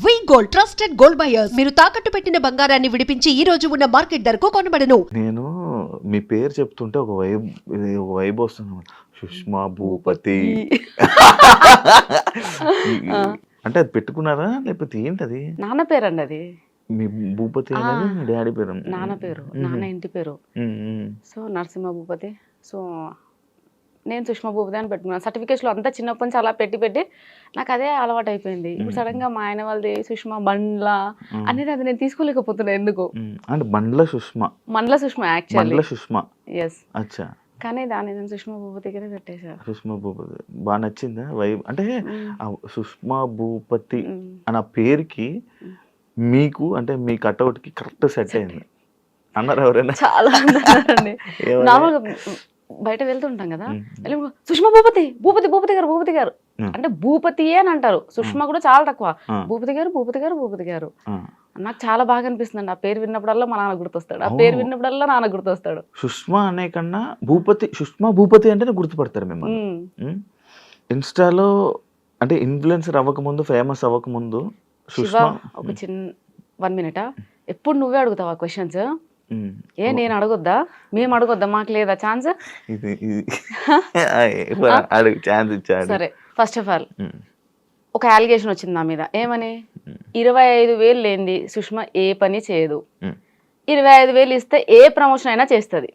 వి gold trusted gold buyers మీరు తాకట్టు పెట్టిన బంగారాన్ని విడిపించి ఈ రోజు ఉన్న మార్కెట్ ధరకు కొనబడను. నేను మీ పేరు చెప్తుంటే ఒక వైబ్ వస్తుంది. సుష్మా భూపతి అంటే అది పెట్టుకున్నారా లేకపోతే ఏంటది? నాన్న పేరు అండి అది. మీ భూపతి అనేది మీ డాడీ పేరు? నాన్న పేరు, నాన్న ఇంటి పేరు. సో నరసింహ భూపతి. సో నేను సుష్మా భూపతి అని పెట్టుకున్నాను. సర్టిఫికేట్స్లో అంతా చిన్నప్పటి నుంచి అలా పెట్టి నాకు అదే అలవాటు అయిపోయింది. ఇప్పుడు సడన్ గా మా ఆయన వాళ్ళది సుష్మా బండ్ల అనేది అది నేను తీసుకోలేకపోతున్నా ఎందుకు. అంటే బండ్ల సుష్మా, మండల సుష్మా యాక్చువల్లీ. సుష్మా. ఎస్. అచ్చా. కానీ దాన్ని నేను సుష్మా భూపతిగానే పెట్టేశారు. సుష్మా భూపతి బాగా నచ్చిందా వైబ్? అంటే సుష్మా భూపతి అన్న పేరుకి మీకు అంటే మీ కట్అవుట్ కి కరెక్ట్ సెట్ అయింది అన్నారు ఎవరైనా? చాలా అన్నారండి. నార్మల్గా బయట వెళ్తుంటాం కదా, సుష్మా భూపతి భూపతి భూపతి గారు భూపతి గారు అంటే భూపతియే అని అంటారు. సుష్మా కూడా చాలా తక్కువ. భూపతి గారు భూపతి గారు భూపతి గారు. నాకు చాలా బాగా అనిపిస్తుంది. ఆ పేరు విన్నప్పుడల్లా మా నాన్న గుర్తొస్తాడు, ఆ పేరు విన్నప్పుడల్లా నాన్న గుర్తొస్తాడు. సుష్మా అనే కన్నా భూపతి, సుష్మా భూపతి అంటేనే గుర్తుపడతారు మిమ్మల్ని. ఇన్స్టాలో అంటే ఇన్ఫ్లుయెన్సర్ అవ్వకముందు, ఫేమస్ అవ్వకముందు సుష్మా ఒక చిన్న 1 minute ఎప్పుడు నువ్వే అడుగుతావా క్వశ్చన్స్? ఏ నేను అడగొద్దా? మేము అడగొద్దా? మాకు లేదా ఛాన్స్? సరే, ఫస్ట్ ఆఫ్ ఆల్ ఒక అలిగేషన్ వచ్చింది నా మీద. ఏమని? 25,000 లేనిది సుష్మా ఏ పని చేయదు. 25,000 ఇస్తే ఏ ప్రమోషన్ అయినా చేస్తుంది.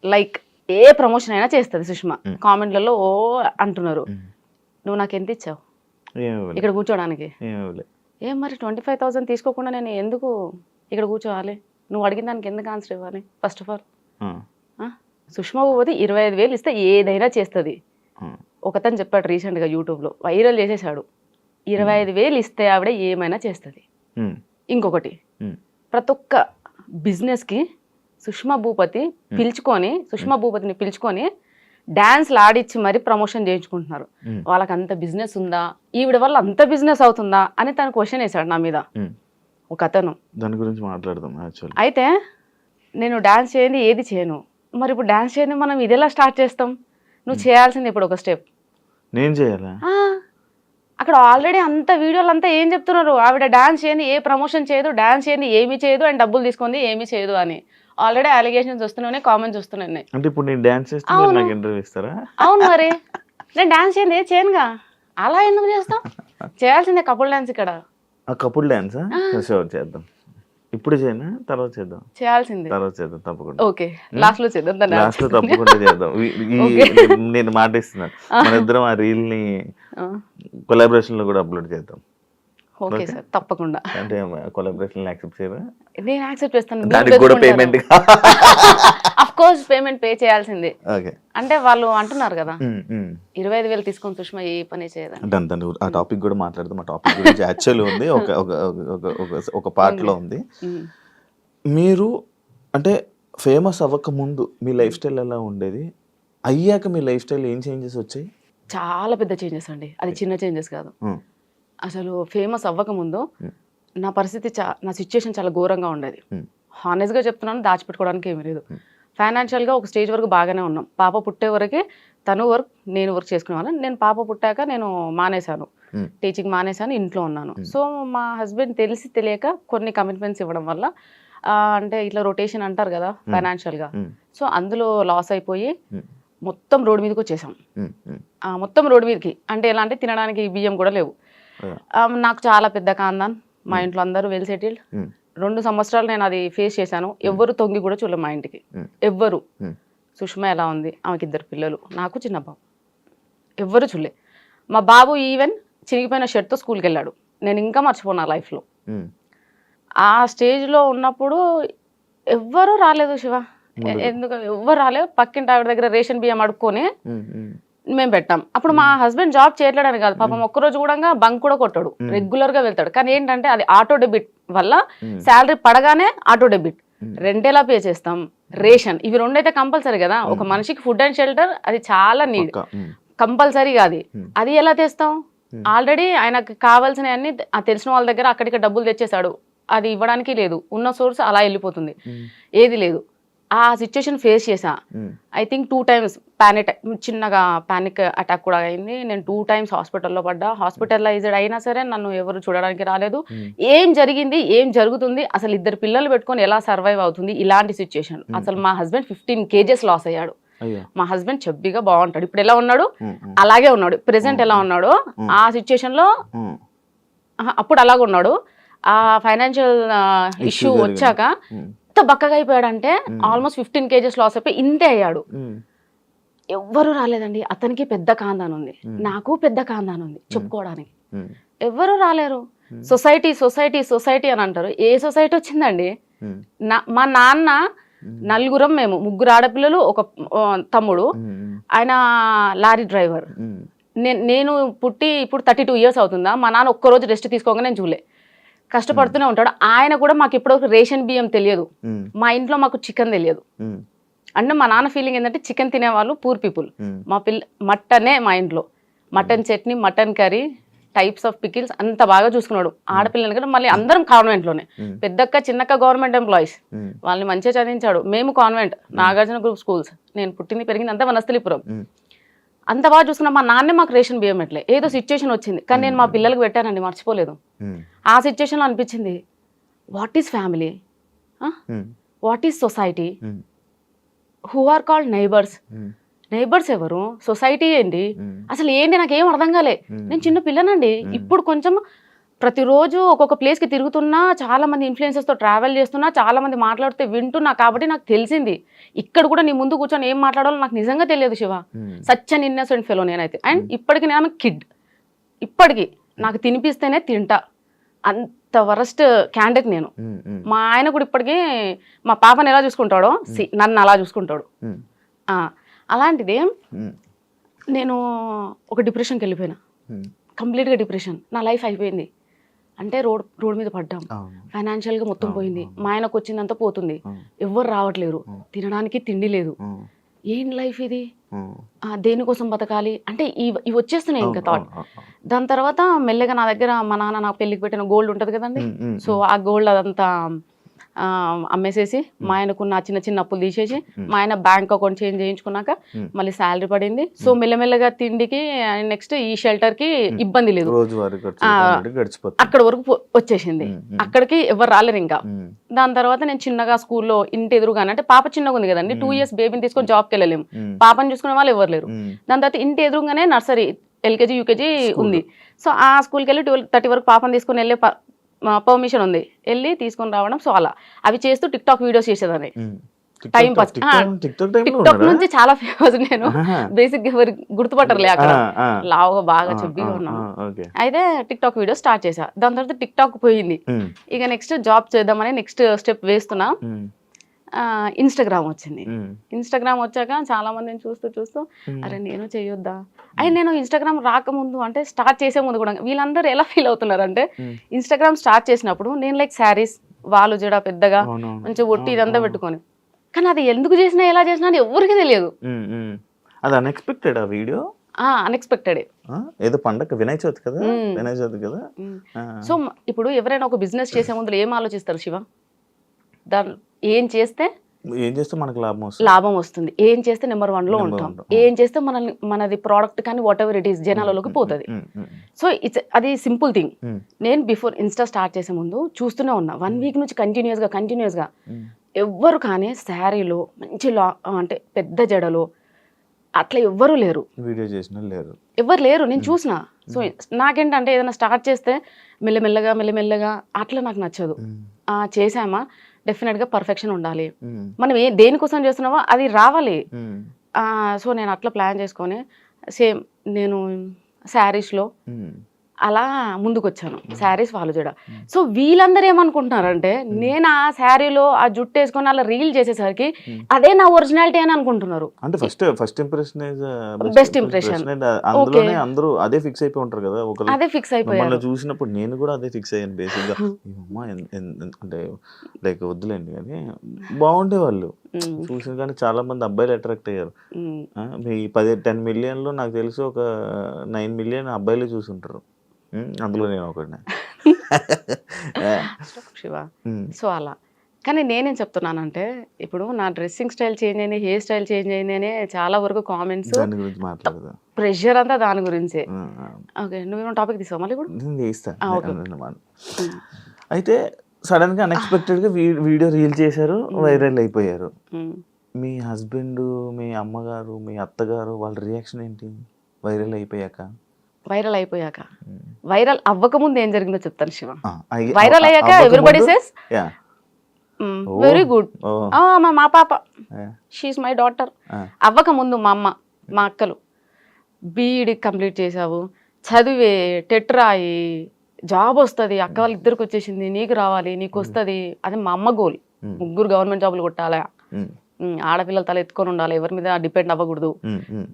లైక్ ఏ ప్రమోషన్ అయినా చేస్తుంది సుష్మా. కామెంట్లలో ఓ అంటున్నారు. నువ్వు నాకు ఎంత ఇచ్చావు ఇక్కడ కూర్చోడానికి? ఏం మరి 25,000 తీసుకోకుండా నేను ఎందుకు ఇక్కడ కూర్చోవాలి? నువ్వు అడిగిన దానికి ఎందుకు ఆన్సర్ ఇవ్వాలి? First of all Sushma Bhupathi 25,000 ఇస్తే ఏదైనా చేస్తుంది. ఒకతను చెప్పాడు రీసెంట్గా యూట్యూబ్లో, వైరల్ చేసేసాడు. 25,000 ఇస్తే ఆవిడ ఏమైనా చేస్తుంది. ఇంకొకటి, ప్రతి ఒక్క బిజినెస్కి సుష్మా భూపతిని పిలుచుకొని డాన్స్లు ఆడిచ్చి మరి ప్రమోషన్ చేయించుకుంటున్నారు. వాళ్ళకి అంత బిజినెస్ ఉందా? ఈవిడ వల్ల అంత బిజినెస్ అవుతుందా అని తను క్వశ్చన్ వేశాడు నా మీద ఒక అతను. దాని గురించి మాట్లాడదాం. అయితే నేను డాన్స్ చేయండి ఏది చేయను. మరి ఇప్పుడు డాన్స్ చేయండి మనం ఇది ఎలా స్టార్ట్ చేస్తాం? నువ్వు చేయాల్సింది ఇప్పుడు ఒక స్టెప్. నేను చేయాలా? అక్కడ ఆల్రెడీ అంత వీడియోలు అంతా ఏం చెప్తున్నారు? ఆవిడ డాన్స్ చేయండి ఏ ప్రమోషన్ చేయదు, డాన్స్ చేయండి ఏమీ చేయదు, అండ్ డబ్బులు తీసుకుంది ఏమీ చేయదు అని ఆల్రెడీ అలిగేషన్స్ వస్తున్నాయి, కామెంట్స్ వస్తున్నాయి. అంటే ఇప్పుడు నేను డాన్స్ చేస్తే నాకు ఇంటర్వ్యూ ఇస్తారా? అవును, మరి నేను డాన్స్ చేయండి ఏది చేయనుగా. అలా ఎందుకు చేస్తాం? చేయాల్సిందే కపుల్ డాన్స్. ఇక్కడ కపుల్ డాన్స్ చేద్దాం. ఇప్పుడు చేయనా? తర్వాత చేద్దాం. చేయాల్సిందే. తర్వాత చేద్దాం తప్పకుండా. ఓకే, లాస్ట్ లో చేద్దాం. లాస్ట్ లో తప్పకుండా చేద్దాం. నేను మాట ఇస్తున్నాను, మన ఇద్దరం ఆ రీల్ ని కొలాబరేషన్ లో కూడా అప్లోడ్ చేద్దాం. ఓకే సార్, తప్పకుండా. అంటే కొలాబరేషన్ యాక్సెప్ట్ చేయరా? నేను యాక్సెప్ట్ చేస్తాను. దానికి కూడా payment of course payment pay చేయాల్సిందే. ఓకే. అంటే వాళ్ళు అంటున్నారు కదా 25,000 తీసుకొని సుష్మా ఏ పని చేయదని. ఆ టాపిక్ కూడా మాట్లాడదాం. ఆ టాపిక్ గురించి యాక్చువల్ ఉంది, ఒక పార్ట్ లో ఉంది. మీరు అంటే ఫేమస్ అవ్వక ముందు మీ లైఫ్ స్టైల్ ఎలా ఉండేది? అయ్యాక మీ లైఫ్ స్టైల్ ఏం చేంజెస్ వచ్చాయి? చాలా పెద్ద చేంజెస్ అండి. అది చిన్న చేంజెస్ కాదు. అసలు ఫేమస్ అవ్వకముందు నా పరిస్థితి నా సిచ్యుయేషన్ చాలా ఘోరంగా ఉండేది. హానెస్ట్గా చెప్తున్నాను, దాచిపెట్టుకోవడానికి ఏమీ లేదు. ఫైనాన్షియల్గా ఒక స్టేజ్ వరకు బాగానే ఉన్నాం. పాప పుట్టే వరకే తను వర్క్, నేను వర్క్ చేసుకునేవాను. నేను పాప పుట్టాక నేను మానేశాను, టీచింగ్ మానేశాను, ఇంట్లో ఉన్నాను. సో మా హస్బెండ్ తెలిసి తెలియక కొన్ని కమిట్మెంట్స్ ఇవ్వడం వల్ల అంటే ఇట్లా రొటేషన్ అంటారు కదా ఫైనాన్షియల్గా, సో అందులో లాస్ అయిపోయి మొత్తం రోడ్డు మీదకి వచ్చేసాం. మొత్తం రోడ్డు మీదకి అంటే ఎలా అంటే తినడానికి బియ్యం కూడా లేవు. నాకు చాలా పెద్ద కాందాన్, మా ఇంట్లో అందరూ వెల్ సెటిల్డ్. 2 సంవత్సరాలు నేను అది ఫేస్ చేశాను. ఎవ్వరు తొంగి కూడా చూడలేదు మా ఇంటికి, ఎవ్వరు. సుష్మా ఎలా ఉంది, ఆమెకి 2 పిల్లలు, నాకు చిన్న బాబు, ఎవ్వరు చూడలే. మా బాబు ఈవెన్ చిరిగిపోయిన షర్ట్తో స్కూల్కి వెళ్ళాడు. నేను ఇంకా మర్చిపోను లైఫ్లో. ఆ స్టేజ్లో ఉన్నప్పుడు ఎవ్వరూ రాలేదు శివ, ఎందుకు ఎవ్వరు రాలేదు. పక్కింటి ఆవిడ దగ్గర రేషన్ బియ్యం అడుక్కొని మేము పెట్టాం. అప్పుడు మా హస్బెండ్ జాబ్ చేయట్లేడని కాదు, పాపం ఒక్కరోజు కూడా బంక్ కూడా కొట్టాడు, రెగ్యులర్ గా వెళ్తాడు. కానీ ఏంటంటే అది ఆటో డెబిట్ వల్ల శాలరీ పడగానే ఆటో డెబిట్, రెంట్ ఎలా పే చేస్తాం, రేషన్, ఇవి 2 అయితే కంపల్సరీ కదా. ఒక మనిషికి ఫుడ్ అండ్ షెల్టర్ అది చాలా నీడ్, కంపల్సరీగా. అది ఎలా తెస్తాం? ఆల్రెడీ ఆయనకు కావాల్సిన అన్ని తెలిసిన వాళ్ళ దగ్గర అక్కడికి డబ్బులు తెచ్చేసాడు. అది ఇవ్వడానికి లేదు, ఉన్న సోర్స్ అలా వెళ్ళిపోతుంది, ఏది లేదు. ఆ సిచ్యుయేషన్ ఫేస్ చేసా. ఐ థింక్ 2 times చిన్నగా పానిక్ అటాక్ కూడా అయింది. నేను 2 times హాస్పిటల్లో పడ్డా. హాస్పిటలైజ్డ్ అయినా సరే నన్ను ఎవరు చూడడానికి రాలేదు. ఏం జరిగింది, ఏం జరుగుతుంది, అసలు 2 పిల్లలు పెట్టుకొని ఎలా సర్వైవ్ అవుతుంది ఇలాంటి సిచ్యుయేషన్. అసలు మా హస్బెండ్ 15 kgs లాస్ అయ్యాడు. మా హస్బెండ్ చెబ్బిగా బాగుంటాడు. ఇప్పుడు ఎలా ఉన్నాడు అలాగే ఉన్నాడు. ప్రెసెంట్ ఎలా ఉన్నాడు ఆ సిచ్యుయేషన్ లో అప్పుడు అలాగే ఉన్నాడు. ఆ ఫైనాన్షియల్ ఇష్యూ వచ్చాక ఎంత బక్కగా అయిపోయాడంటే ఆల్మోస్ట్ 15 kgs లాస్ అయిపోయి ఇంతే అయ్యాడు. ఎవ్వరు రాలేదండి. అతనికి పెద్ద కాందాన్ ఉంది, నాకు పెద్ద కాందాన్ ఉంది చెప్పుకోవడానికి. ఎవ్వరు రాలేరు. సొసైటీ సొసైటీ సొసైటీ అని అంటారు. ఏ సొసైటీ వచ్చిందండి? మా నాన్న నలుగురం, మేము 3 ఆడపిల్లలు, ఒక తమ్ముడు, ఆయన లారీ డ్రైవర్. నేను పుట్టి ఇప్పుడు 32 years అవుతుందా? మా నాన్న ఒక్కరోజు రెస్ట్ తీసుకోగా నేను చూలే. కష్టపడుతూనే ఉంటాడు. ఆయన కూడా మాకు ఇప్పుడు రేషన్ బియ్యం తెలియదు. మా ఇంట్లో మాకు చికెన్ తెలియదు. అంటే మా నాన్న ఫీలింగ్ ఏంటంటే చికెన్ తినేవాళ్ళు పూర్ పీపుల్. మా మటనే మా ఇంట్లో. Mutton chutney, mutton curry, types of pickles అంత బాగా చూసుకున్నాడు. ఆడపిల్లలు కూడా మళ్ళీ అందరం కాన్వెంట్లోనే. పెద్దక్క చిన్నక్క గవర్నమెంట్ ఎంప్లాయీస్. వాళ్ళని మంచిగా చదివించాడు. మేము కాన్వెంట్, నాగార్జున గ్రూప్ స్కూల్స్. నేను పుట్టింది పెరిగింది అంతా వనస్థలిపురం. అంత బాగా చూసుకున్నా. మా నాన్నే మాకు రేషన్ బియ్యం ఎట్లే. ఏదో సిచ్యుయేషన్ వచ్చింది కానీ నేను మా పిల్లలకు పెట్టానండి, మర్చిపోలేదు. ఆ సిచ్యుయేషన్లో అనిపించింది, what is family, what is society, who are called neighbours. Neighbours ఎవరు, సొసైటీ ఏంటి, అసలు ఏంటి నాకేం అర్థం కాలే. నేను చిన్న పిల్లనండి. ఇప్పుడు కొంచెం ప్రతిరోజు ఒక్కొక్క ప్లేస్కి తిరుగుతున్నా, చాలా మంది ఇన్ఫ్లుయెన్సర్స్తో ట్రావెల్ చేస్తున్నా, చాలా మంది మాట్లాడితే వింటున్నా. కాబట్టి నాకు తెలిసింది ఇక్కడ కూడా నీ ముందు కూర్చొని ఏం మాట్లాడాలో నాకు నిజంగా తెలియదు Shiva. Such an innocent fellow నేనైతే. అండ్ ఇప్పటికి నేను కిడ్. ఇప్పటికి నాకు తినిపిస్తేనే తింటా, అంత వరస్ట్ క్యాండిడేట్ నేను. మా ఆయన కూడా ఇప్పటికీ మా పాపని ఎలా చూసుకుంటాడో నన్ను అలా చూసుకుంటాడు. అలాంటిది నేను ఒక డిప్రెషన్కి వెళ్ళిపోయినా. కంప్లీట్గా డిప్రెషన్. నా లైఫ్ అయిపోయింది. అంటే రోడ్ మీద పడ్డాం. ఫైనాన్షియల్గా మొత్తం పోయింది. మా ఆయనకు వచ్చిందంతా పోతుంది. ఎవ్వరు రావట్లేరు. తినడానికి తిండి లేదు. ఏం లైఫ్ ఇది, దేనికోసం బతకాలి అంటే ఇవి వచ్చేస్తున్నాయి ఇంకా థాట్. దాని తర్వాత మెల్లగా నా దగ్గర మా నాన్న నాకు పెళ్ళికి పెట్టిన గోల్డ్ ఉంటుంది కదండి. సో ఆ గోల్డ్ అదంతా అమ్మేసేసి మా ఆయనకున్న చిన్న చిన్న అప్పులు తీసేసి మా ఆయన బ్యాంక్ అకౌంట్ చేంజ్ చేయించుకున్నాక మళ్ళీ శాలరీ పడింది. సో మెల్లమెల్లగా తిండికి నెక్స్ట్ ఈ షెల్టర్ కి ఇబ్బంది లేదు. అక్కడ వరకు వచ్చేసింది. అక్కడికి ఎవరు రాలేరు ఇంకా. దాని తర్వాత నేను చిన్నగా స్కూల్లో ఇంటి ఎదురుగానే, అంటే పాప చిన్నగా ఉంది కదండి, 2 years బేబీని తీసుకొని జాబ్కి వెళ్ళలేము. పాపని చూసుకునే వాళ్ళు ఎవరు లేరు. దాని తర్వాత ఇంటి ఎదురుగానే నర్సరీ, LKG UKG ఉంది. సో ఆ స్కూల్కి వెళ్ళి 12:30 వరకు పాపని తీసుకొని వెళ్ళే పర్మిషన్ ఉంది, వెళ్ళి తీసుకొని రావడం. సో అలా అవి చేస్తూ టిక్టాక్ వీడియోస్ చేసేదాన్ని. Time pass. టిక్టాక్ నుంచి చాలా ఫేమస్ నేను. బేసిక్ ఎవరు గుర్తుపట్టరులే అక్కడ, లావుగా బాగా చెబ్బిగా ఉన్నాను. అయితే టిక్టాక్ వీడియో స్టార్ట్ చేసా. దాని తర్వాత టిక్టాక్ పోయింది. ఇక నెక్స్ట్ జాబ్ చేద్దామని నెక్స్ట్ స్టెప్ వేస్తున్నా. ఇన్స్టాగ్రామ్ వచ్చింది. ఇన్స్టాగ్రామ్ వచ్చాక చాలా మందిని చూస్తూ అరే నేను చేయొద్దా. అయితే నేను ఇన్స్టాగ్రామ్ రాకముందు, అంటే స్టార్ట్ చేసే ముందు కూడా వీళ్ళందరూ ఎలా ఫీల్ అవుతున్నారు అంటే, ఇన్స్టాగ్రామ్ స్టార్ట్ చేసినప్పుడు నేను లైక్ శారీస్, వాళ్ళు జడ పెద్దగా మంచిగా ఒట్టి ఇదంతా పెట్టుకొని, కానీ అది ఎందుకు చేసినా ఎలా చేసినా అని ఎవరికి తెలియదు. అది అన్ఎక్స్పెక్టెడ్ ఆ వీడియో. అన్ఎక్స్పెక్టెడ్. ఏదో పండగ వినాయక చవితి కదా, వినాయక చవితి కదా. సో ఇప్పుడు ఎవరైనా ఒక బిజినెస్ చేసే ముందు ఏం ఆలోచిస్తారు శివ? దాని ఏం చేస్తే మనకు లాభం వస్తుంది, ఏం చేస్తే నెంబర్ 1 లో ఉంటాం, ఏం చేస్తే మనది ప్రోడక్ట్ కానీ వాట్ ఎవర్ ఇట్ ఈస్ జనాలలోకి పోతుంది. సో అది సింపుల్ థింగ్. నేను బిఫోర్ ఇన్స్టా స్టార్ట్ చేసే ముందు చూస్తూనే ఉన్నా 1 week నుంచి కంటిన్యూస్గా ఎవ్వరు కానీ శారీలో మంచి అంటే పెద్ద జడలో అట్లా ఎవ్వరూ లేరు, వీడియో చేసిన ఎవ్వరు లేరు. నేను చూసిన. సో నాకేంటంటే ఏదైనా స్టార్ట్ చేస్తే మెల్లమెల్లగా అట్లా నాకు నచ్చదు. చేసామా డెఫినెట్గా పర్ఫెక్షన్ ఉండాలి. మనం దేనికోసం చేస్తున్నామో అది రావాలి. సో నేను అట్లా ప్లాన్ చేసుకొని సేమ్ నేను శారీస్లో అలా ముందుకు వచ్చాను. శారీస్ వాళ్ళు జడ. సో వీళ్ళందరూ ఏమనుకుంటున్నారంటే, నేను ఆ శారీలో ఆ జుట్టు వేసుకొని అలా రీల్ చేసేసరికి అదే నా ఒరిజినాలిటీ అని అనుకుంటున్నారు. అంటే ఫస్ట్ ఇంప్రెషన్ బెస్ట్ ఇంప్రెషన్. అందులోనే అందరూ అదే ఫిక్స్ అయిపోయి ఉంటారు కదా. అదే ఫిక్స్ అయిపోయారు. చూసినప్పుడు నేను కూడా అదే ఫిక్స్ అయ్యాను బేసిక్ గా. అంటే లైక్ వద్దులేండి కానీ బాగుండే వాళ్ళు చూసిన, కానీ చాలా మంది అబ్బాయిలు అట్రాక్ట్ అయ్యారు. మీ 10 million లో నాకు తెలిసి ఒక 9 million అబ్బాయిలు చూసుంటారు. అందులో నేను ఒకటి. శివ. సో అలా కానీ నేనేం చెప్తున్నానంటే ఇప్పుడు నా డ్రెస్సింగ్ స్టైల్ చేంజ్ అయింది, హెయిర్ స్టైల్ చేంజ్ అయింది అనే చాలా వరకు కామెంట్స్, దాని గురించి మాట్లాడదా? ప్రెషర్ అంతా దాని గురించే. ఓకే, నువ్వేమో టాపిక్ తీసావు మళ్ళీ కూడా. నేను చేస్తాను. అయితే సడన్ గా అన్ఎక్స్పెక్టెడ్ గా వీడియో రీల్ చేశారు, వైరల్ అయిపోయారు. మీ హస్బెండ్, మీ అమ్మగారు, మీ అత్తగారు వాళ్ళ రియాక్షన్ ఏంటి వైరల్ అయిపోయాక? వైరల్ అవ్వక ముందు ఏం జరిగిందో చెప్తాను శివ. వైరల్ అయ్యాక ఎవ్రీబడి సేస్ వెరీ గుడ్, మా పాప షీఈ్ మై డాటర్. అవ్వక ముందు మా అమ్మ, మా అక్కలు బీఈడి కంప్లీట్ చేసావు, చదివే, టెట్ రాయి, జాబ్ వస్తుంది, అక్క వాళ్ళ ఇద్దరికి వచ్చేసింది, నీకు రావాలి, నీకు వస్తుంది, అది మా అమ్మ గోల్. 3 గవర్నమెంట్ జాబులు కొట్టాలా, ఆడపిల్లలు తల ఎత్తుకొని ఉండాలి, ఎవరి మీద డిపెండ్ అవ్వకూడదు,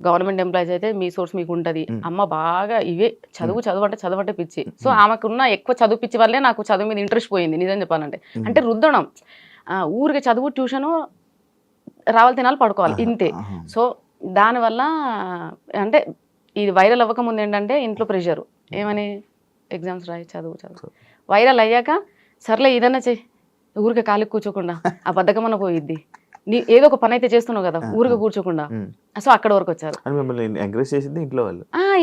గవర్నమెంట్ ఎంప్లాయీస్ అయితే మీ సోర్స్ మీకు ఉంటుంది. అమ్మ బాగా ఇవే చదువు అంటే పిచ్చి. సో ఆమెకున్న ఎక్కువ చదువు పిచ్చి వల్లే నాకు చదువు మీద ఇంట్రెస్ట్ పోయింది నిజం చెప్పాలంటే. అంటే రుద్దడం, ఊరికి చదువు, ట్యూషను, రావాలి, తినాలి, పడుకోవాలి, ఇంతే. సో దానివల్ల అంటే ఇది వైరల్ అవ్వక ముందు ఏంటంటే ఇంట్లో ప్రెషరు, ఏమని ఎగ్జామ్స్ రాయి, చదువు. వైరల్ అయ్యాక సర్లే ఏదన్నా చెయ్యి, ఊరికే ఖాళీ కూర్చోకుండా ఆ బద్ధకమన్న పోయిద్ది, నీ ఏదో ఒక పని అయితే చేస్తున్నావు కదా, ఊరికే కూర్చోకుండా. సో అక్కడ వరకు వచ్చారు.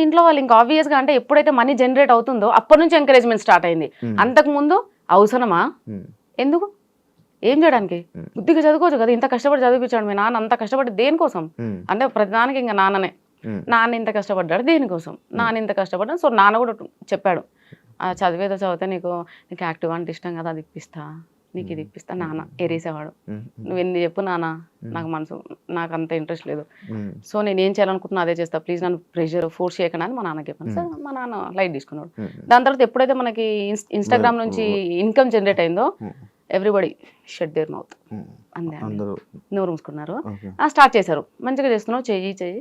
ఇంట్లో వాళ్ళు ఇంకా ఆబ్వియస్ గా, అంటే ఎప్పుడైతే మనీ జనరేట్ అవుతుందో అప్పటి నుంచి ఎంకరేజ్మెంట్ స్టార్ట్ అయింది. అంతకు ముందు అవసరమా, ఎందుకు, ఏం చేయడానికి, బుద్ధిగా చదువుకోవచ్చు కదా, ఇంత కష్టపడి చదివించాడు మీ నాన్న, అంత కష్టపడి దేనికోసం అంటే ప్రతిదానికి ఇంకా నాన్ననే, నాన్న ఇంత కష్టపడ్డాడు దేనికోసం, నాన్న ఇంత కష్టపడ్డాడు. సో నాన్న కూడా చెప్పాడు, చదివేదో చదివితే నీకు యాక్టివ్ అంటే ఇష్టం కదా, అది ఇప్పిస్తా, నీకు ఇది ఇప్పిస్తా. నాన్న ఎరేసేవాడు, నువ్వు ఎన్ని చెప్పు నాన్న, నాకు అంత ఇంట్రెస్ట్ లేదు, సో నేను ఏం చేయాలనుకుంటున్నా అదే చేస్తా, ప్లీజ్ నన్ను ప్రెషర్ ఫోర్స్ చేయకుండా అని మా నాన్నకి చెప్పాను. సార్ మా నాన్న లైట్ తీసుకున్నాడు. దాని తర్వాత ఎప్పుడైతే మనకి ఇన్స్టాగ్రామ్ నుంచి ఇన్కమ్ జనరేట్ అయిందో ఎవ్రీబడి షట్ దేర్ మౌత్, అంతే, నోరు మూసుకున్నారు. స్టార్ట్ చేశారు, మంచిగా చేస్తున్నావు, చెయ్యి.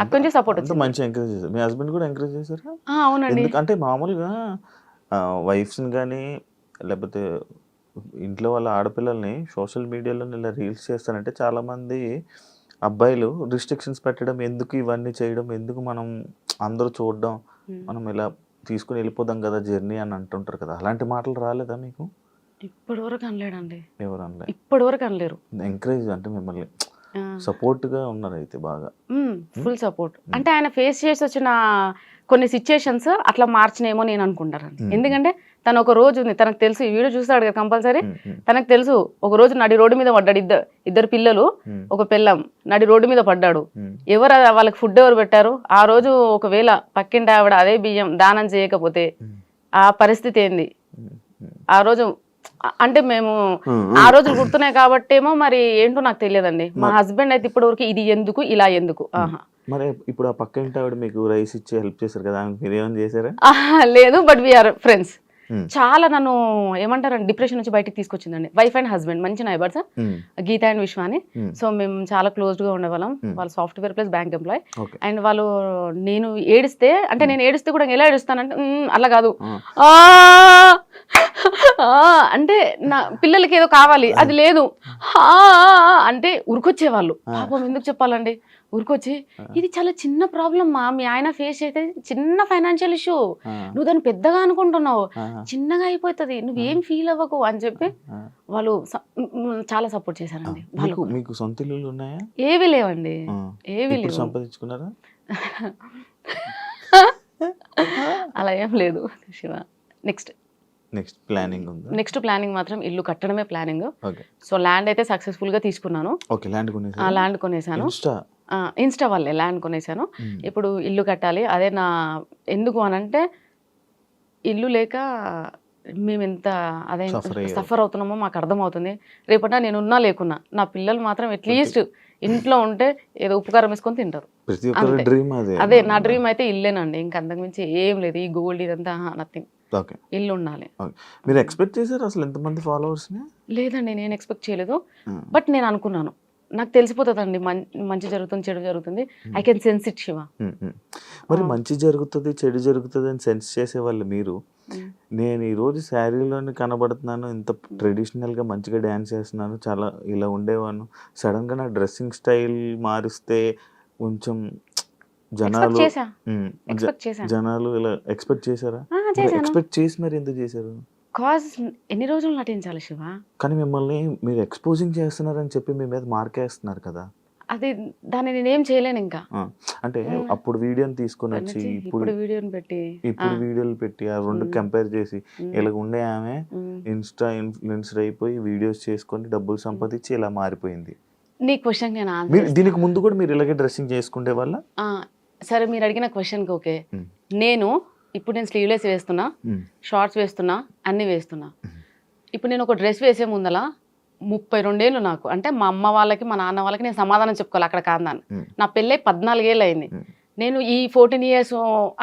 అక్కడి నుంచి సపోర్ట్ వచ్చింది. మంచి ఎంకరేజ్ చేశారు. మీ హస్బెండ్ కూడా ఎంకరేజ్ చేశారు? అవునండి. అంటే మామూలుగా వైఫ్స్ని కానీ లేకపోతే ఇంట్లో వాళ్ళ ఆడపిల్లల్ని సోషల్ మీడియాలో ఇలా రీల్స్ చేస్తారంటే చాలామంది అబ్బాయిలు రిస్ట్రిక్షన్స్ పెట్టడం, ఎందుకు ఇవన్నీ చేయడం, ఎందుకు మనం అందరూ చూడడం, మనం ఇలా తీసుకుని వెళ్ళిపోదాం కదా జర్నీ అని అంటుంటారు కదా, అలాంటి మాటలు రాలేదా మీకు? ఇప్పటి వరకు అనలేడండి. ఎవరు అనలేదు? ఇప్పటి వరకు అనలేరు. ఎంకరేజ్ అంటే మిమ్మల్ని సపోర్ట్ గా ఉన్నారు అయితే బాగా, ఫుల్ సపోర్ట్. అంటే ఆయన ఫేస్ చేసి వచ్చిన కొన్ని సిచ్యుయేషన్స్ అట్లా మార్చినేమో నేను అనుకుంటాను. ఎందుకంటే తను ఒక రోజు ఉంది, తనకు తెలుసు, ఈ వీడియో చూస్తాడు కదా కంపల్సరీ, తనకు తెలుసు ఒక రోజు నడి రోడ్డు మీద పడ్డాడు, ఇద్దరు పిల్లలు, ఒక పిల్లం నడి రోడ్డు మీద పడ్డాడు. ఎవరు వాళ్ళకి ఫుడ్ ఎవరు పెట్టారు? ఆ రోజు ఒకవేళ పక్కింటి ఆవిడ అదే బియ్యం దానం చేయకపోతే ఆ పరిస్థితి ఏంది? ఆ రోజు అంటే మేము ఆ రోజులు గుర్తున్నాయి కాబట్టేమో మరి ఏంటో నాకు తెలియదండి. మా హస్బెండ్ అయితే ఇప్పటి వరకు ఇది ఎందుకు, ఇలా ఎందుకు. మరి ఇప్పుడు ఆ పక్కింటి ఆవిడ మీకు రైస్ ఇచ్చి హెల్ప్ చేశారు కదా, మీరు ఏమైనా చేశారా? లేదు, బట్ వీఆర్ ఫ్రెండ్స్. చాలా నన్ను ఏమంటారండి డిప్రెషన్ నుంచి బయటకు తీసుకొచ్చిందండి. వైఫ్ అండ్ హస్బెండ్ మంచి నైబర్స్, గీత అండ్ విశ్వ అని. సో మేము చాలా క్లోజ్ గా ఉండేవాళ్ళం. వాళ్ళు software plus bank employee. And వాళ్ళు నేను ఏడిస్తే, అంటే నేను ఏడిస్తే కూడా ఎలా ఏడుస్తానంటే అలా కాదు, అంటే నా పిల్లలకి ఏదో కావాలి, అది లేదు అంటే ఉరికొచ్చేవాళ్ళు. పాపం ఎందుకు చెప్పాలండి, ఊరికొచ్చి ఇది చాలా చిన్న ప్రాబ్లమ్ మా, మీ ఆయన ఫేస్ అయితే చిన్న ఫైనాన్షియల్ ఇష్యూ, నువ్వు దాన్ని పెద్దగా అనుకుంటున్నావు, చిన్నగా అయిపోతుంది, నువ్వేం ఫీల్ అవ్వకు అని చెప్పి వాళ్ళు చాలా సపోర్ట్ చేశారండి. మీకు సొంత ఇల్లులు ఉన్నాయా? ఏవి లేవండి, ఏవి లేవు. సంపాదించుకున్నారా? అలా ఏం లేదు శివ. నెక్స్ట్ ప్లానింగ్ మాత్రం ఇల్లు కట్టడమే ప్లానింగ్. సో ల్యాండ్ అయితే సక్సెస్ఫుల్ గా తీసుకున్నాను. ల్యాండ్ కొనేసాను, ఇన్స్టా వాళ్ళే ల్యాండ్ కొనేసాను. ఇప్పుడు ఇల్లు కట్టాలి. అదే నా ఎందుకు అనంటే ఇల్లు లేక మేము ఎంత అదే సఫర్ అవుతున్నామో మాకు అర్థమవుతుంది. రేపట నేను ఉన్నా లేకున్నా నా పిల్లలు మాత్రం అట్లీస్ట్ ఇంట్లో ఉంటే ఏదో ఉపకారం వేసుకొని తింటారు. అదే నా డ్రీమ్ అయితే ఇల్లేనండి, ఇంకా అంతకుమించి ఏం లేదు. ఈ గోల్డ్ ఇదంతా నథింగ్, ఇల్లు ఉండాలి. మీరు ఎక్స్పెక్ట్ చేశారు అసలు ఎంతమంది ఫాలోవర్స్? లేదండి, నేను ఎక్స్పెక్ట్ చేయలేదు. బట్ నేను అనుకున్నాను, నాకు తెలిసిపోతుందండి మంచి జరుగుతుంది, చెడు జరుగుతుంది. I can sense it Shiva. మరి మంచి జరుగుతుంది, చెడు జరుగుతుంది అని సెన్స్ చేసేవాళ్ళు మీరు. నేను ఈరోజు శారీలోనే కనబడుతున్నాను, ఇంత ట్రెడిషనల్గా మంచిగా డ్యాన్స్ చేస్తున్నాను, చాలా ఇలా ఉండేవాను, సడన్గా నా డ్రెస్సింగ్ స్టైల్ మారిస్తే కొంచెం జనాలు ఇలా ఎక్స్పెక్ట్ చేశారా? ఎక్స్పెక్ట్ చేసి మరి ఎందుకు చేశారు? కాజ్ ఎన్ని రోజులు నటించాలి శివ? కానీ మిమ్మల్ని మీరు ఎక్స్పోజింగ్ చేస్తున్నారని చెప్పి మీ మీద మార్కేస్తున్నారు కదా. అది దాన్ని నేనేం చేయలేను ఇంకా. అంటే అప్పుడు వీడియోని తీసుకొని వచ్చి ఇప్పుడు వీడియోని పెట్టి ఇప్పుడు వీడియోలు పెట్టి ఆ రెండు కంపేర్ చేసి ఇలా ఉండే ఆమె ఇన్స్టా ఇన్ఫ్లుయెన్సర్ అయిపోయి వీడియోస్ చేసుకొని డబ్బులు సంపాదించి ఇలా మారిపోయింది. నీ క్వశ్చన్ నేను మీరు దీనికి ముందు కూడా మీరు ఇలాగే డ్రెస్సింగ్ చేసుకునే వాళ్ళ? సరే, మీరు అడిగిన క్వశ్చన్కి ఓకే. నేను ఇప్పుడు నేను స్లీవ్లెస్ వేస్తున్నా, షార్ట్స్ వేస్తున్నా, అన్నీ వేస్తున్నా. ఇప్పుడు నేను ఒక డ్రెస్ వేసే ముందల 32 ఏళ్ళు నాకు, అంటే మా అమ్మ వాళ్ళకి మా నాన్న వాళ్ళకి నేను సమాధానం చెప్పుకోవాలి అక్కడ కాందాన్ని. నా పెళ్ళై 14 ఏళ్ళు అయింది. నేను ఈ 14 years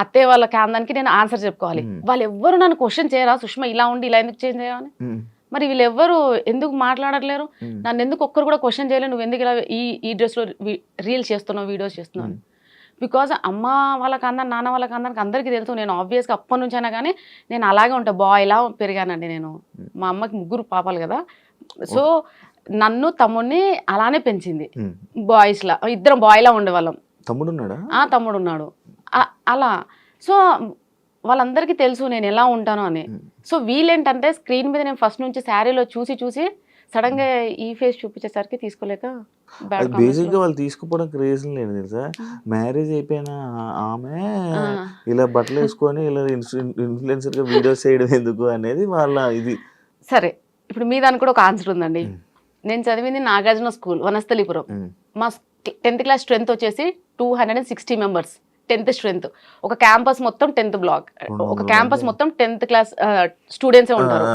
అత్తయ్య వాళ్ళ కాందానికి నేను ఆన్సర్ చెప్పుకోవాలి. వాళ్ళు ఎవ్వరు నన్ను క్వశ్చన్ చేయరా, సుష్మా ఇలా ఉండి ఇలా ఎందుకు చేంజ్ చేయమని? మరి వీళ్ళు ఎవ్వరు ఎందుకు మాట్లాడట్లేరు? నన్ను ఎందుకు ఒక్కరు కూడా క్వశ్చన్ చేయలేదు, నువ్వు ఎందుకు ఇలా ఈ డ్రెస్లో రీల్స్ చేస్తున్నావు, వీడియోస్ చేస్తున్నావు? బికాజ్ అమ్మ వాళ్ళకి అందరు నాన్న వాళ్ళకి అందరికి అందరికీ తెలుసు. నేను ఆబ్వియస్గా అప్పటి నుంచి అయినా కానీ నేను అలాగే ఉంటాను, బాయ్లా పెరిగానండి నేను. మా అమ్మకి 3 పాపాలు కదా, సో నన్ను తమ్ముడిని అలానే పెంచింది. బాయ్స్లా ఇద్దరం బాయ్లా ఉండేవాళ్ళం. తమ్ముడు ఉన్నాడు అలా. సో వాళ్ళందరికీ తెలుసు నేను ఎలా ఉంటాను అని. సో వీళ్ళేంటంటే స్క్రీన్ మీద నేను ఫస్ట్ నుంచి శారీలో చూసి చూసి సడన్ గా ఈ ఫేస్ చూపించేసరికి తీసుకోలేక బేసిక్ గా వాళ్ళు తీసుకుపోవడానికి రీజన్ లేదు తెలుసా. మ్యారేజ్ అయిపోయిన ఆమె ఇలా బట్టలు వేసుకొని ఇలా ఇన్ఫ్లుయెన్సర్ గా వీడియోస్ చేయడం ఎందుకు అనేది వాళ్ళ ఇది. సరే, ఇప్పుడు మీ దానికి కూడా ఒక ఆన్సర్ ఉందండి. నేను చదివింది నాగార్జున స్కూల్, వనస్థలిపురం. మా 10th class స్ట్రెంత్ వచ్చేసి 260 members. 10th strength. ఒక క్యాంపస్ మొత్తం 10th బ్లాక్, ఒక క్యాంపస్ మొత్తం 10th class స్టూడెంట్సే ఉంటారు.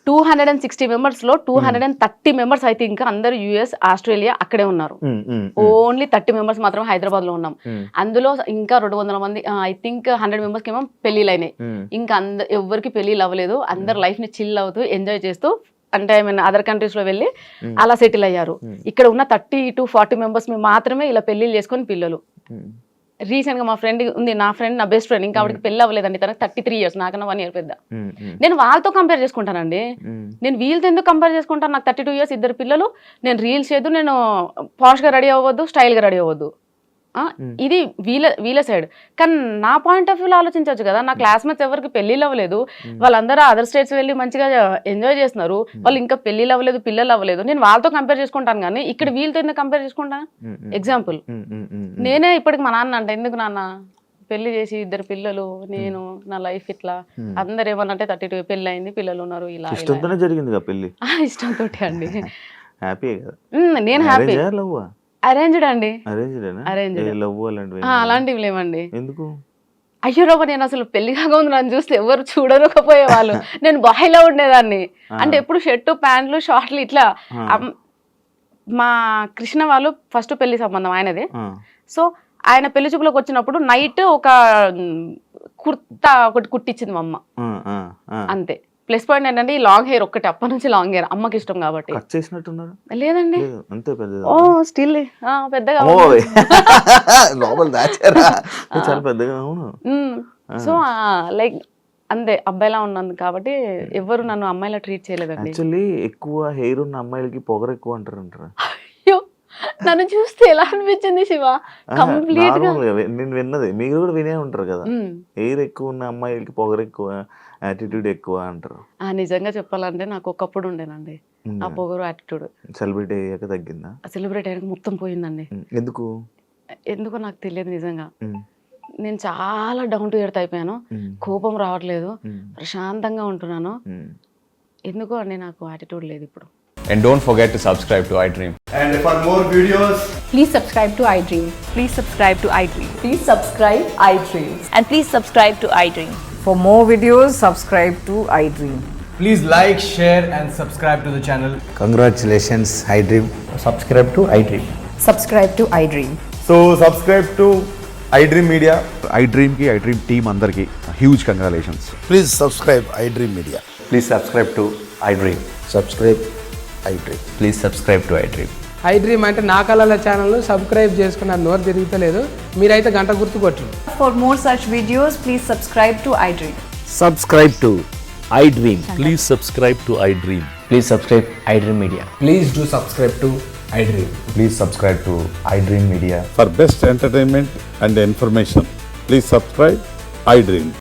260 members లో 230 members అయితే ఇంకా అందరు యుఎస్, ఆస్ట్రేలియా అక్కడే ఉన్నారు. ఓన్లీ 30 members మాత్రం హైదరాబాద్ లో ఉన్నాం. అందులో ఇంకా 200 మంది, ఐ థింక్ 100 members ఏమో పెళ్లిళ్ళు అయినాయి. ఇంకా ఎవరికి పెళ్లిళ్ళు అవ్వలేదు. అందరు లైఫ్ ని చిల్ అవుతూ ఎంజాయ్ చేస్తూ, అంటే ఐ మీన్ అదర్ కంట్రీస్ లో వెళ్ళి అలా సెటిల్ అయ్యారు. ఇక్కడ ఉన్న 30 to 40 members మాత్రమే ఇలా పెళ్లిళ్ళు చేసుకొని పిల్లలు. రీసెంట్ గా మా ఫ్రెండ్ ఉంది, నా బెస్ట్ ఫ్రెండ్, ఇంకా ఆవిడకి పెళ్లి అవ్వలేదండి. తనకి 33 years, నాకన్నా 1 year పెద్ద. నేను వాళ్ళతో కంపేర్ చేసుకుంటానండి. నేను వీళ్ళతో ఎందుకు కంపేర్ చేసుకుంటాను? నాకు 32 years, 2 పిల్లలు. నేను రీల్స్ చేయదు, నేను పాష్ గా రెడీ అవ్వద్దు, స్టైల్ గా రెడీ అవ్వద్దు. ఇది వీళ్ళ సైడ్. కానీ నా పాయింట్ ఆఫ్ వ్యూలో ఆలోచించవచ్చు కదా. నా క్లాస్మేట్స్ ఎవరికి పెళ్లిళ్ళు అవ్వలేదు, వాళ్ళందరూ అదర్ స్టేట్స్ వెళ్ళి మంచిగా ఎంజాయ్ చేస్తున్నారు. వాళ్ళు ఇంకా పెళ్లిళ్ళు అవ్వలేదు, పిల్లలు అవ్వలేదు. నేను వాళ్ళతో కంపేర్ చేసుకుంటాను, కానీ ఇక్కడ వీళ్ళతో ఎందుకు కంపేర్ చేసుకుంటాను? ఎగ్జాంపుల్, నేనే ఇప్పటికి మా నాన్న అంటే, ఎందుకు నాన్న పెళ్లి చేసి 2 పిల్లలు, నేను నా లైఫ్ ఇట్లా, అందరు ఏమన్నంటే 32 పెళ్లి అయింది, పిల్లలు ఉన్నారు, ఇలా ఇష్టంతో అండి. నేను హ్యాపీ. అరేంజ్డ్ అండి, అలాంటివి లేవండి. అయ్యో రాబా, నేను అసలు పెళ్లి కాక ఉంది నన్ను చూస్తే ఎవరు చూడకపోయేవాళ్ళు. నేను బాయ్లా ఉండేదాన్ని. అంటే ఎప్పుడు షర్టు, ప్యాంట్లు, షార్ట్లు ఇట్లా. మా కృష్ణ వాళ్ళు ఫస్ట్ పెళ్లి సంబంధం ఆయనదే. సో ఆయన పెళ్లి చూపులోకి వచ్చినప్పుడు నైట్ ఒక కుర్తా ఒకటి కుట్టించింది మా అమ్మ, అంతే. ప్లస్ పాయింట్ ఏంటంటే ఈ లాంగ్ హెయిర్ ఒక్కటి, అప్పటి నుంచి లాంగ్ హెయిర్ అమ్మకి ఇష్టం కాబట్టి. లేదండి, ఓ స్టిల్ పెద్దగా. సో లైక్ అంతే, అబ్బాయిలా ఉన్నది కాబట్టి ఎవరు నన్ను అమ్మాయిలా ట్రీట్ చేయలేదండి. యాక్చువల్లీ ఎక్కువ హెయిర్ ఉన్న అమ్మాయిలకి పొగరు ఎక్కువ అంటారు. అయ్యో, నన్ను చూస్తే ఎలా అనిపించింది శివ? కంప్లీట్ గా నేను విన్నది, మీరు కూడా వినే ఉంటారు కదా, హెయిర్ ఎక్కువ ఉన్న అమ్మాయిలకి పొగరు ఎక్కువ, యాటిట్యూడ్ ఎక్కువ అంటారు. నిజంగా చెప్పాలంటే నాకు ఒకప్పుడు ఉండేనండి ఆ పొగరు, యాటిట్యూడ్. సెలబ్రిటీ అయ్యాక తగ్గిందా? సెలబ్రిటీ అయ్యాక మొత్తం పోయిందండి. ఎందుకో నాకు తెలియదు నిజంగా. నేను చాలా డౌన్ టు ఎర్త్ అయిపోయాను. కోపం రావట్లేదు, ప్రశాంతంగా ఉంటున్నాను. ఎందుకో అండి నాకు యాటిట్యూడ్ లేదు ఇప్పుడు. And don't forget to subscribe to iDream. And for more videos, please subscribe to iDream. Please subscribe to iDream. Please subscribe iDream. And please subscribe to iDream. For more videos, subscribe to iDream. please like, share and subscribe to the channel. Congratulations, iDream. Subscribe to iDream. Subscribe to iDream. So subscribe to iDream Media. iDream team andarki huge congratulations. Please subscribe iDream Media. Please subscribe to iDream. Subscribe iDream. Please subscribe to iDream. iDream అంటే నా కళల channel subscribe చేసుకున్న నోరు తిరుగుతలేదు, మీరైతే గంట గుర్తు కొట్టండి. For more such videos, please subscribe to iDream. Subscribe to iDream. Please subscribe to iDream. Please subscribe iDream Media. Please do subscribe to iDream. Please subscribe to iDream Media. For best entertainment and information, please subscribe iDream.